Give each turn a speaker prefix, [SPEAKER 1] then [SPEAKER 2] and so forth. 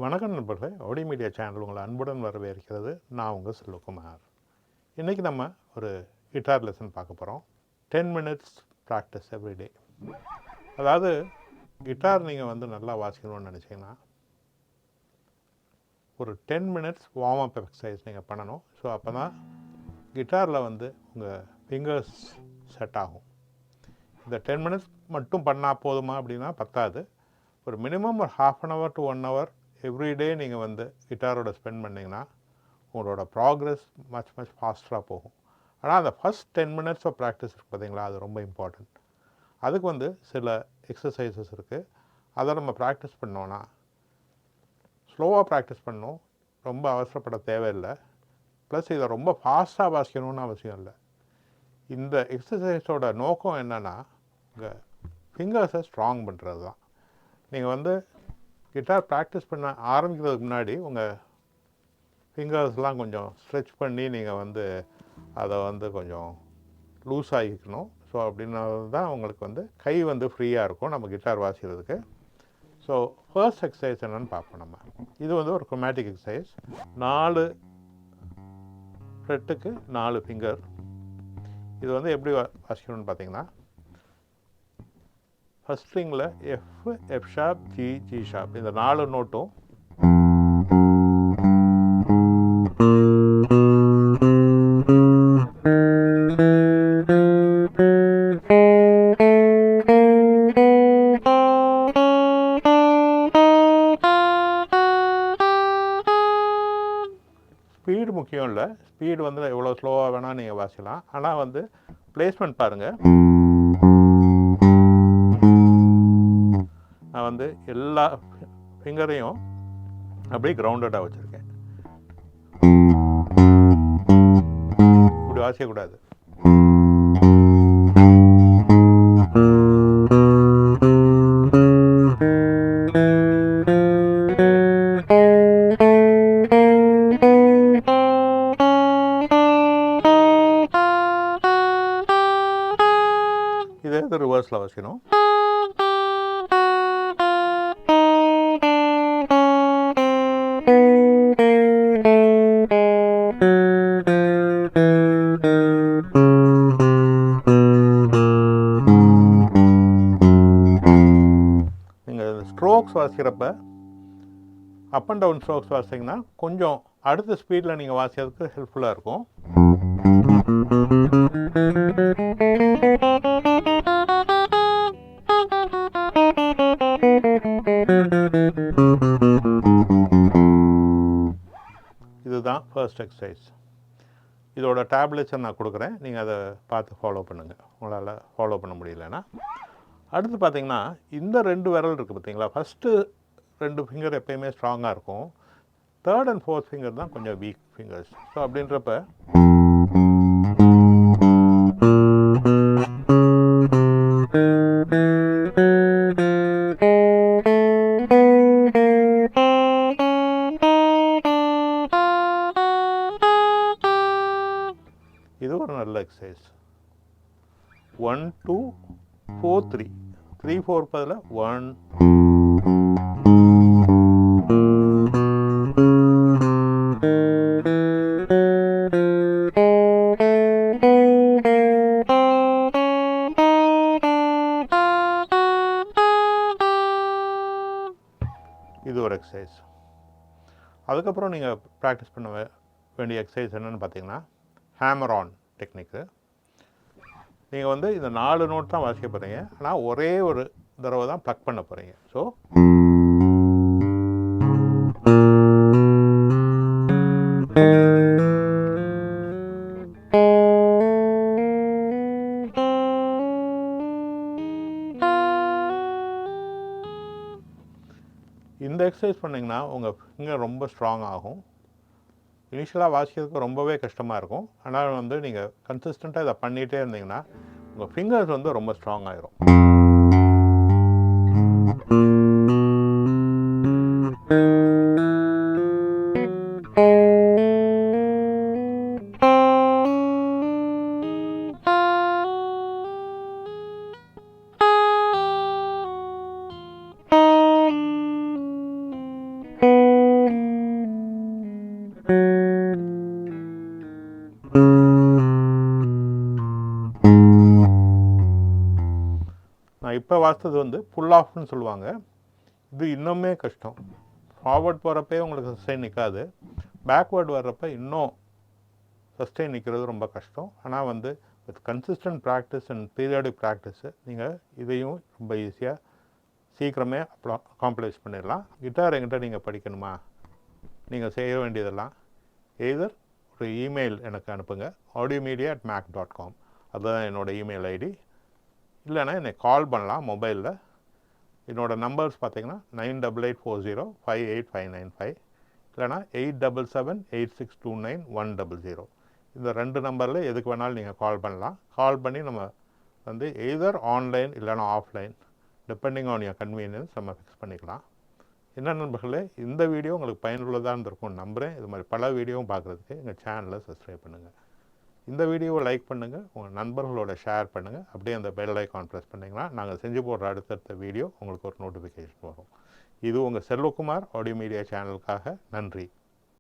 [SPEAKER 1] வணக்கம் நண்பர்களே, ஒடி மீடியா சேனல் உங்களை அன்புடன் வரவேற்கிறது. நான் உங்கள் செல்வகுமார். இன்றைக்கி நம்ம ஒரு கிட்டார் லெசன் பார்க்க போகிறோம். 10 minutes ப்ராக்டிஸ் எவ்ரிடே. அதாவது கிட்டார் நீங்கள் நல்லா வாசிக்கணும்னு நினச்சிங்கன்னா ஒரு 10 minutes வார்ம் அப் எக்ஸசைஸ் நீங்கள் பண்ணணும். ஸோ அப்போ தான் கிட்டாரில் உங்கள் ஃபிங்கர்ஸ் செட் ஆகும். இந்த 10 minutes மட்டும் பண்ணால் போதுமா அப்படின்னா பத்தாது. ஒரு மினிமம் ஒரு 1/2 hour to 1 hour எவ்ரிடே நீங்கள் கிட்டாரோட ஸ்பெண்ட் பண்ணிங்கன்னா உங்களோட ப்ராக்ரெஸ் மச் ஃபாஸ்டராக போகும். ஆனால் அந்த ஃபஸ்ட் 10 minutes ஆஃப் ப்ராக்டிஸ் இருக்குது பார்த்தீங்களா, அது ரொம்ப இம்பார்ட்டண்ட். அதுக்கு சில எக்ஸசைசஸ் இருக்குது. அதை நம்ம ப்ராக்டிஸ் பண்ணோன்னா ஸ்லோவாக ப்ராக்டிஸ் பண்ணணும், ரொம்ப அவசரப்பட தேவையில்லை. ப்ளஸ் இதை ரொம்ப ஃபாஸ்ட்டாக வாசிக்கணும்னு அவசியம் இல்லை. இந்த எக்ஸசைஸோட நோக்கம் என்னென்னா உங்கள் ஃபிங்கர்ஸை ஸ்ட்ராங் பண்ணுறது தான். நீங்கள் கிட்டார் ப்ராக்டிஸ் பண்ண ஆரம்பிக்கிறதுக்கு முன்னாடி உங்கள் ஃபிங்கர்ஸ்லாம் கொஞ்சம் ஸ்ட்ரெச் பண்ணி நீங்கள் அதை கொஞ்சம் லூஸ் ஆகிக்கணும். ஸோ அப்படின்னால தான் உங்களுக்கு கை ஃப்ரீயாக இருக்கும் நம்ம கிட்டார் வாசிக்கிறதுக்கு. ஸோ ஃபர்ஸ்ட் எக்ஸசைஸ் என்னென்னு பார்ப்போம். நம்ம இது ஒரு குரோமேட்டிக் எக்ஸசைஸ். 4 ஃப்ரெட்டுக்கு 4 ஃபிங்கர். இது எப்படி வாசிக்கணும்னு பார்த்தீங்கன்னா, ஃபஸ்ட் ஸ்ட்ரிங்கில் எஃப் ஷார்ப், ஜி ஷார்ப், இந்த 4 நோட்டும் ஸ்பீடு முக்கியம் இல்லை. ஸ்பீடு எவ்வளோ ஸ்லோவாக வேணால் நீங்கள் வாசிக்கலாம். ஆனால் பிளேஸ்மெண்ட் பாருங்கள். நான் எல்லா ஃபிங்கரையும் அப்படியே கிரவுண்டடாக வச்சுருக்கேன். இப்படி வாசிக்கக்கூடாது. இதே ரிவர்ஸில் வாசிக்கணும். ஸ்ட்ரோக்ஸ் வாசிக்கிறப்ப அப் அண்ட் டவுன் ஸ்ட்ரோக்ஸ் வாசிங்கன்னா கொஞ்சம் அடுத்த ஸ்பீடில் நீங்கள் வாசிக்கிறதுக்கு ஹெல்ப்ஃபுல்லாக இருக்கும். இதுதான் ஃபர்ஸ்ட் எக்ஸசைஸ். இதோட டேப்லெட்ஸை நான் கொடுக்குறேன், நீங்கள் அதை பார்த்து ஃபாலோ பண்ணுங்கள். உங்களால் ஃபாலோ பண்ண முடியலன்னா அடுத்து பார்த்தீங்கன்னா, இந்த 2 விரல் இருக்குது பார்த்தீங்களா, ஃபஸ்ட்டு 2 ஃபிங்கர் எப்போயுமே ஸ்ட்ராங்காக இருக்கும். 3rd and 4th ஃபிங்கர் தான் கொஞ்சம் வீக் ஃபிங்கர்ஸ். ஸோ அப்படின்றப்ப இது ஒரு நல்ல எக்ஸசைஸ். 1 2 4 3 3 4 பதில் 1 இது ஒரு எக்ஸசைஸ். அதுக்கப்புறம் நீங்கள் ப்ராக்டிஸ் பண்ண வேண்டிய எக்ஸசைஸ் என்னென்னு பார்த்தீங்கன்னா, ஹேமர் ஆன் டெக்னிக்கு. நீங்கள் இந்த 4 நோட் தான் வாசிக்க போகிறீங்க. ஆனால் ஒரே ஒரு தடவை தான் ப்ளக் பண்ண போகிறீங்க. ஸோ இந்த எக்ஸசைஸ் பண்ணிங்கன்னா உங்கள் ஃபிங்கர் ரொம்ப ஸ்ட்ராங் ஆகும். இனிஷியலாக வாசிக்கிறதுக்கு ரொம்பவே கஷ்டமாக இருக்கும். ஆனால் நீங்கள் கன்சிஸ்டண்ட்டாக இதை பண்ணிகிட்டே இருந்தீங்கன்னா உங்கள் ஃபிங்கர்ஸ் ரொம்ப ஸ்ட்ராங் ஆகிரும். நான் இப்போ வாசித்தது வந்து புல் ஆஃப்னு சொல்லுவாங்க. இது இன்னுமே கஷ்டம். ஃபார்வர்ட் போகிறப்பே உங்களுக்கு சஸ்டெயின் நிற்காது, பேக்வேர்டு வர்றப்ப இன்னும் சஸ்டெயின் நிற்கிறது ரொம்ப கஷ்டம். ஆனால் வந்து with consistent practice and periodic practice நீங்கள் இதையும் ரொம்ப ஈஸியாக சீக்கிரமே அக்காம்ப்ளிஷ் பண்ணிடலாம். கிட்டார் என்கிட்ட நீங்கள் படிக்கணுமா, நீங்கள் செய்ய வேண்டியதெல்லாம் எய்தர் ஒரு இமெயில் எனக்கு அனுப்புங்க, audiomedia@mac.com, அதுதான் என்னோடய இமெயில் ஐடி. இல்லைன்னா என்னை கால் பண்ணலாம் மொபைலில். என்னோடய நம்பர்ஸ் பார்த்தீங்கன்னா 9884058595, இல்லைனா 8778629100. இந்த 2 நம்பரில் எதுக்கு வேணாலும் நீங்கள் கால் பண்ணலாம். கால் பண்ணி நம்ம வந்து எய்தர் ஆன்லைன் இல்லைனா offline, depending on your convenience, நம்ம ஃபிக்ஸ் பண்ணிக்கலாம். என்ன நண்பர்களே, இந்த வீடியோ உங்களுக்கு பயனுள்ளதாக இருந்திருக்கும்னு நம்புகிறேன். இது மாதிரி பல வீடியோவும் பார்க்குறதுக்கு எங்கள் சேனலை சப்ஸ்கிரைப் பண்ணுங்கள். இந்த வீடியோவை லைக் பண்ணுங்கள், உங்கள் நண்பர்களோட ஷேர் பண்ணுங்கள். அப்படியே அந்த பெல் ஐக்கான் ப்ரெஸ் பண்ணிங்கன்னா நாங்கள் செஞ்சு போடுற அடுத்தடுத்த வீடியோ உங்களுக்கு ஒரு நோட்டிஃபிகேஷன் வரும். இது உங்கள் செல்வகுமார் ஆடியோ மீடியா சேனலுக்காக. நன்றி.